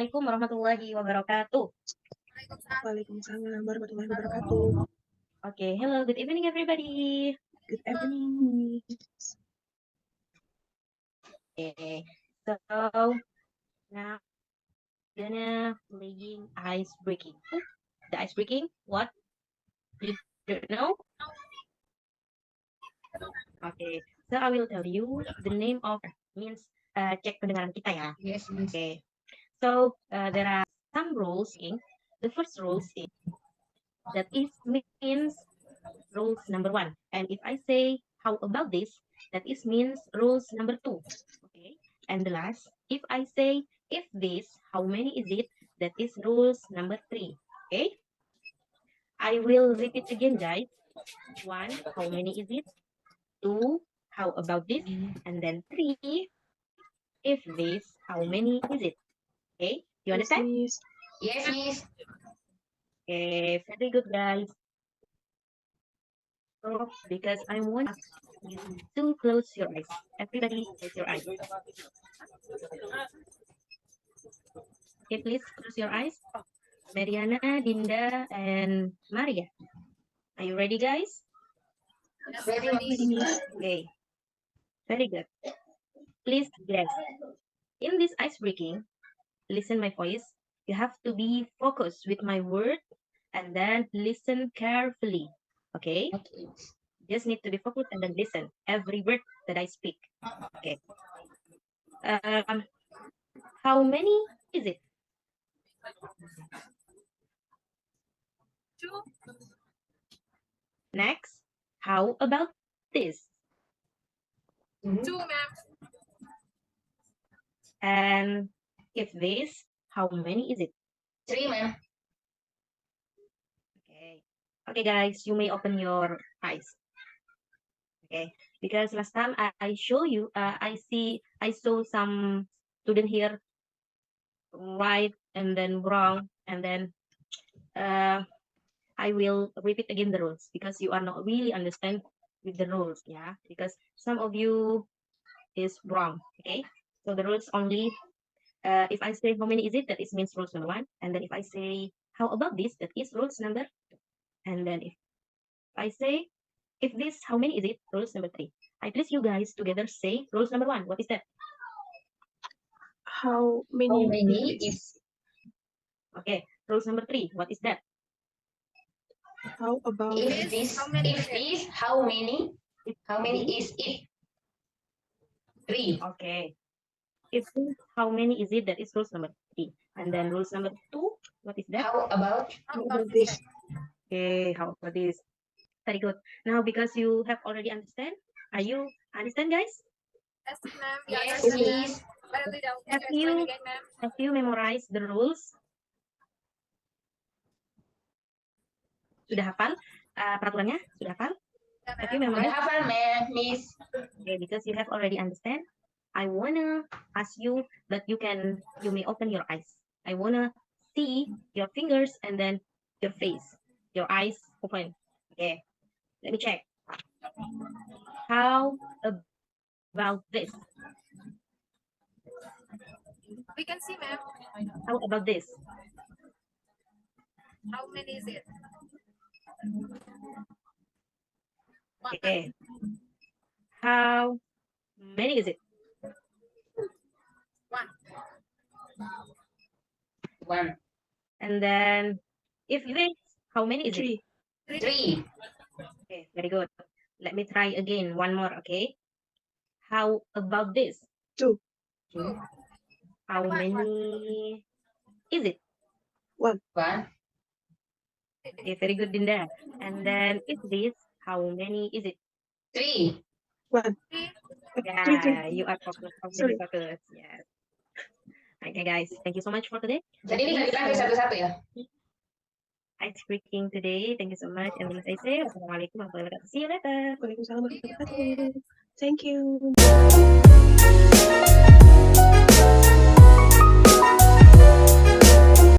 Assalamualaikum warahmatullahi wabarakatuh. Waalaikumsalam warahmatullahi wabarakatuh. Okay, hello, good evening everybody. Good evening. Okay, so now gonna playing ice breaking. The ice breaking, what? You don't know? Okay, so I will tell you the name of means cek pendengaran kita ya. Yes. Okay, so there are some rules. The first rules is that is means rules number 1, and if I say how about this, that is means rules number 2. Okay, and the last, if I say if this, how many is it, that is rules number 3. Okay, I will repeat again, guys. 1, how many is it? 2, how about this? And then 3, if this, how many is it? Okay, you understand? Miss. Yes, Miss. Okay, very good, guys. So, because I want you to close your eyes. Everybody, close your eyes. Okay, please close your eyes. Mariana, Dinda, and Maria. Are you ready, guys? Ready, Miss. Okay, very good. Please guess. In this ice breaking, listen my voice. You have to be focused with my word and then listen carefully. Okay? Okay. Just need to be focused and then listen every word that I speak. Okay. How many is it? 2. Next, how about this? 2, ma'am. And if this, how many is it? 3, ma'am. Okay. Okay, guys, you may open your eyes. Okay, because last time I show you, I saw some student here right and then wrong, and then I will repeat again the rules because you are not really understand with the rules, yeah, because some of you is wrong. Okay, so the rules only if I say how many is it, that is means rules number 1, and then if I say how about this, that is rules number, and then if I say if this, how many is it, rules number 3. I please you guys together say rules number 1. What is that? How How many? many is Okay, rules number 3. What is that? How about if this? How many If is it? this, how many? How many is it? 3. Okay. If this, how many is it? That is rules number 3. And then rules number 2. What is that? How about? How how about about this? this? Okay, how about this? Very good. Now, because you have already understand, are you understand, guys? Yes, ma'am. Yes, Yes, Miss. But we don't Have explain you again, ma'am. have you memorized the rules? Sudah hafal peraturannya? Sudah hafal? Yeah, Have you ma'am. Sudah memorized? hafal, ma'am, Miss. Okay, because you have already understand, I wanna ask you that you may open your eyes. I wanna see your fingers and then your face, your eyes open. Okay, let me check. How about this? We can see, ma'am. How about this? How many is it? Okay. How many is it? 1. 1. And then if this, how many is it? 3. 3. Okay, very good. Let me try again, one more, okay? How about this? 2. 2. How many is it? 1. 1. Okay, very good, Dinda. And then if this, how many is it? 3. 1. 3. 3. Yeah, you are focused. Sorry. Focused. Yes. Okay, guys. Thank you so much for today. Jadi ini nggak dilanjut satu-satu ya? Ice breaking today. Thank you so much. And as I say, Assalamualaikum warahmatullahi wabarakatuh. See you later. Waalaikumsalam warahmatullahi wabarakatuh. Thank you.